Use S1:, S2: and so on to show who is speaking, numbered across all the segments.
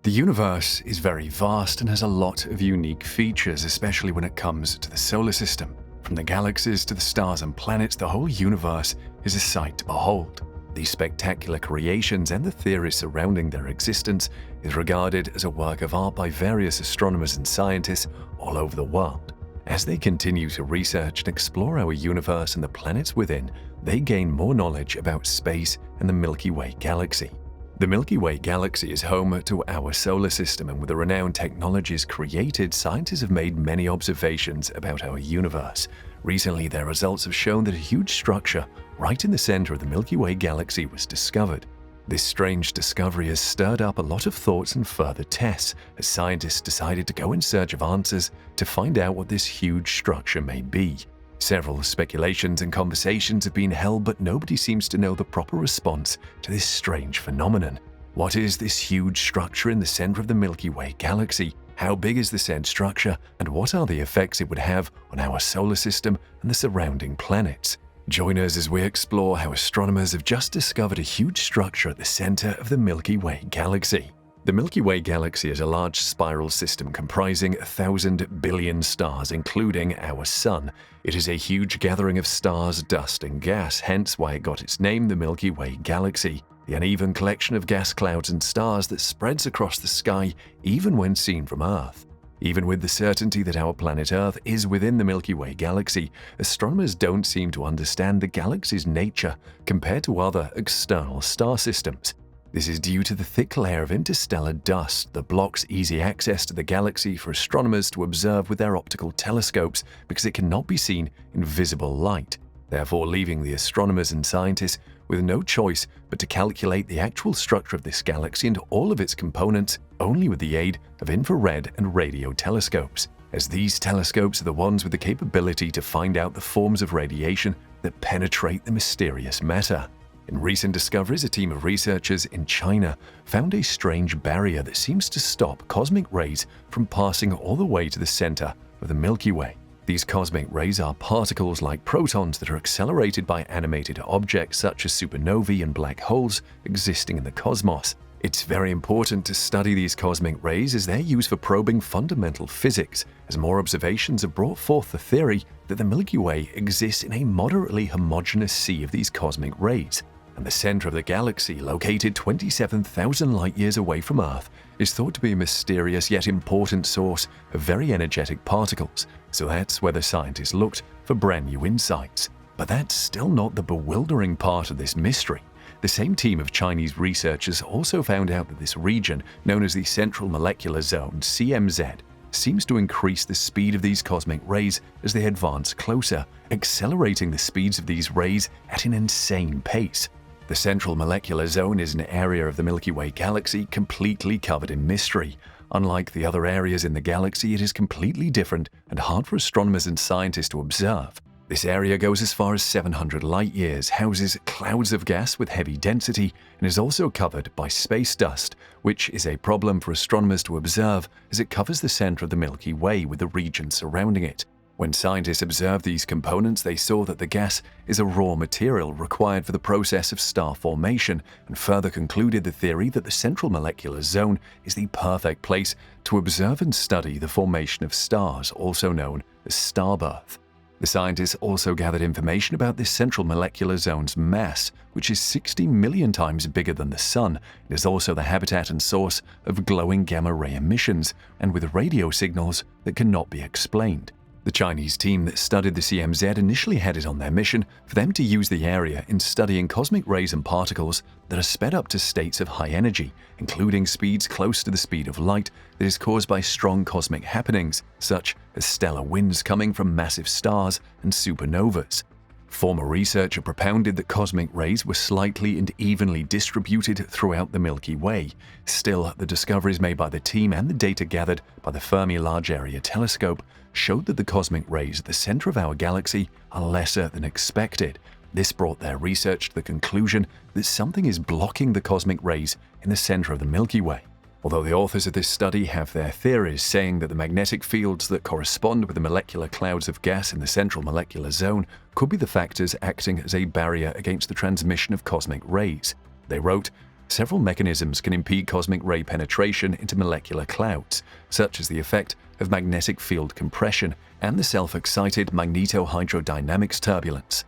S1: The universe is very vast and has a lot of unique features, especially when it comes to the solar system. From the galaxies to the stars and planets, the whole universe is a sight to behold. These spectacular creations and the theories surrounding their existence is regarded as a work of art by various astronomers and scientists all over the world. As they continue to research and explore our universe and the planets within, they gain more knowledge about space and the Milky Way galaxy. The Milky Way galaxy is home to our solar system, and with the renowned technologies created, scientists have made many observations about our universe. Recently, their results have shown that a huge structure right in the center of the Milky Way galaxy was discovered. This strange discovery has stirred up a lot of thoughts and further tests, as scientists decided to go in search of answers to find out what this huge structure may be. Several speculations and conversations have been held, but nobody seems to know the proper response to this strange phenomenon. What is this huge structure in the center of the Milky Way galaxy? How big is the said structure, and what are the effects it would have on our solar system and the surrounding planets? Join us as we explore how astronomers have just discovered a huge structure at the center of the Milky Way galaxy. The Milky Way galaxy is a large spiral system comprising 1,000 billion stars, including our Sun. It is a huge gathering of stars, dust, and gas, hence why it got its name, the Milky Way galaxy. The uneven collection of gas clouds and stars that spreads across the sky even when seen from Earth. Even with the certainty that our planet Earth is within the Milky Way galaxy, astronomers don't seem to understand the galaxy's nature compared to other external star systems. This is due to the thick layer of interstellar dust that blocks easy access to the galaxy for astronomers to observe with their optical telescopes because it cannot be seen in visible light, therefore leaving the astronomers and scientists with no choice but to calculate the actual structure of this galaxy and all of its components only with the aid of infrared and radio telescopes, as these telescopes are the ones with the capability to find out the forms of radiation that penetrate the mysterious matter. In recent discoveries, a team of researchers in China found a strange barrier that seems to stop cosmic rays from passing all the way to the center of the Milky Way. These cosmic rays are particles like protons that are accelerated by animated objects such as supernovae and black holes existing in the cosmos. It's very important to study these cosmic rays as they're used for probing fundamental physics, as more observations have brought forth the theory that the Milky Way exists in a moderately homogeneous sea of these cosmic rays. And the center of the galaxy, located 27,000 light-years away from Earth, is thought to be a mysterious yet important source of very energetic particles, so that's where the scientists looked for brand new insights. But that's still not the bewildering part of this mystery. The same team of Chinese researchers also found out that this region, known as the Central Molecular Zone, CMZ, seems to increase the speed of these cosmic rays as they advance closer, accelerating the speeds of these rays at an insane pace. The Central Molecular Zone is an area of the Milky Way galaxy completely covered in mystery. Unlike the other areas in the galaxy, it is completely different and hard for astronomers and scientists to observe. This area goes as far as 700 light-years, houses clouds of gas with heavy density, and is also covered by space dust, which is a problem for astronomers to observe as it covers the center of the Milky Way with the region surrounding it. When scientists observed these components, they saw that the gas is a raw material required for the process of star formation, and further concluded the theory that the Central Molecular Zone is the perfect place to observe and study the formation of stars, also known as starbirth. The scientists also gathered information about this Central Molecular Zone's mass, which is 60 million times bigger than the Sun. It is also the habitat and source of glowing gamma-ray emissions, and with radio signals that cannot be explained. The Chinese team that studied the CMZ initially had it on their mission for them to use the area in studying cosmic rays and particles that are sped up to states of high energy, including speeds close to the speed of light that is caused by strong cosmic happenings, such as stellar winds coming from massive stars and supernovas. Former researcher propounded that cosmic rays were slightly and evenly distributed throughout the Milky Way. Still, the discoveries made by the team and the data gathered by the Fermi Large Area Telescope showed that the cosmic rays at the center of our galaxy are lesser than expected. This brought their research to the conclusion that something is blocking the cosmic rays in the center of the Milky Way. Although the authors of this study have their theories, saying that the magnetic fields that correspond with the molecular clouds of gas in the Central Molecular Zone could be the factors acting as a barrier against the transmission of cosmic rays. They wrote, several mechanisms can impede cosmic ray penetration into molecular clouds, such as the effect of magnetic field compression and the self-excited magnetohydrodynamics turbulence.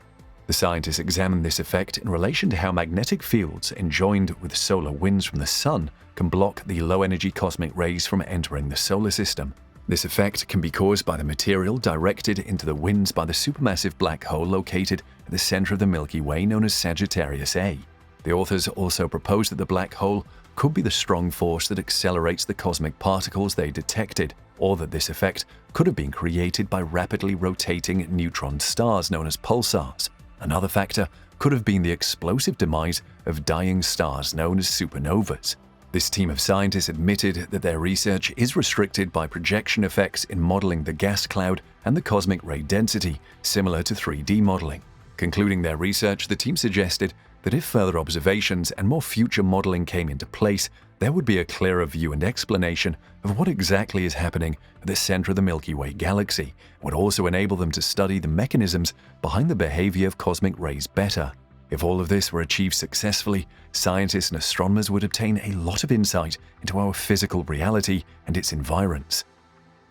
S1: The scientists examined this effect in relation to how magnetic fields enjoined with solar winds from the Sun can block the low-energy cosmic rays from entering the solar system. This effect can be caused by the material directed into the winds by the supermassive black hole located at the center of the Milky Way known as Sagittarius A. The authors also proposed that the black hole could be the strong force that accelerates the cosmic particles they detected, or that this effect could have been created by rapidly rotating neutron stars known as pulsars. Another factor could have been the explosive demise of dying stars known as supernovas. This team of scientists admitted that their research is restricted by projection effects in modeling the gas cloud and the cosmic ray density, similar to 3D modeling. Concluding their research, the team suggested that if further observations and more future modeling came into place, there would be a clearer view and explanation of what exactly is happening at the center of the Milky Way galaxy, and would also enable them to study the mechanisms behind the behavior of cosmic rays better. If all of this were achieved successfully, scientists and astronomers would obtain a lot of insight into our physical reality and its environs.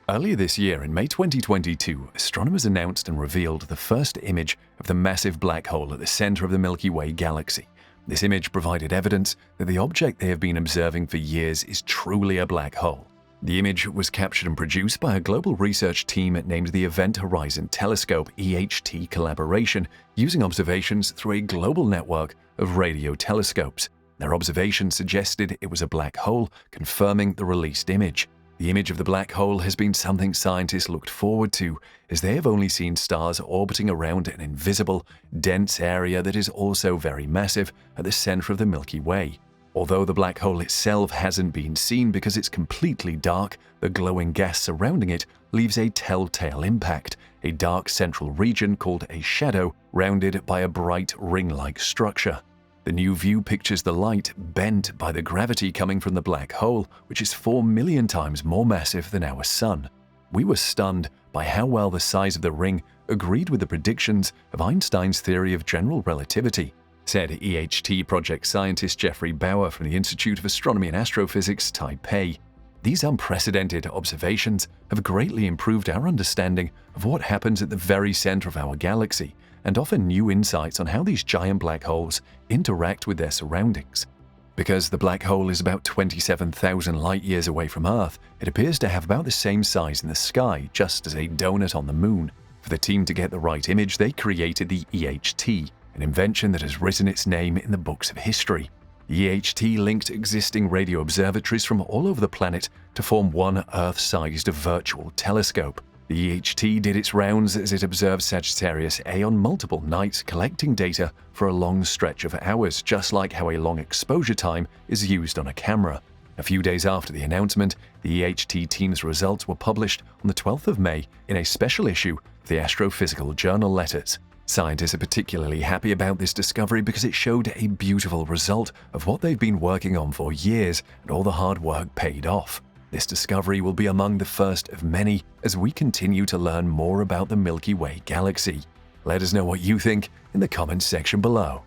S1: Earlier this year, in May 2022, astronomers announced and revealed the first image of the massive black hole at the center of the Milky Way galaxy. This image provided evidence that the object they have been observing for years is truly a black hole. The image was captured and produced by a global research team named the Event Horizon Telescope (EHT) collaboration, using observations through a global network of radio telescopes. Their observations suggested it was a black hole, confirming the released image. The image of the black hole has been something scientists looked forward to, as they have only seen stars orbiting around an invisible, dense area that is also very massive at the center of the Milky Way. Although the black hole itself hasn't been seen because it's completely dark, the glowing gas surrounding it leaves a telltale impact, a dark central region called a shadow, rounded by a bright ring-like structure. The new view pictures the light bent by the gravity coming from the black hole, which is 4 million times more massive than our Sun. We were stunned by how well the size of the ring agreed with the predictions of Einstein's theory of general relativity, said EHT project scientist Jeffrey Bauer from the Institute of Astronomy and Astrophysics, Taipei. These unprecedented observations have greatly improved our understanding of what happens at the very center of our galaxy, and offer new insights on how these giant black holes interact with their surroundings. Because the black hole is about 27,000 light-years away from Earth, it appears to have about the same size in the sky, just as a donut on the moon. For the team to get the right image, they created the EHT, an invention that has written its name in the books of history. The EHT linked existing radio observatories from all over the planet to form one Earth-sized virtual telescope. The EHT did its rounds as it observed Sagittarius A on multiple nights, collecting data for a long stretch of hours, just like how a long exposure time is used on a camera. A few days after the announcement, the EHT team's results were published on the 12th of May in a special issue of the Astrophysical Journal Letters. Scientists are particularly happy about this discovery because it showed a beautiful result of what they've been working on for years, and all the hard work paid off. This discovery will be among the first of many as we continue to learn more about the Milky Way galaxy. Let us know what you think in the comments section below.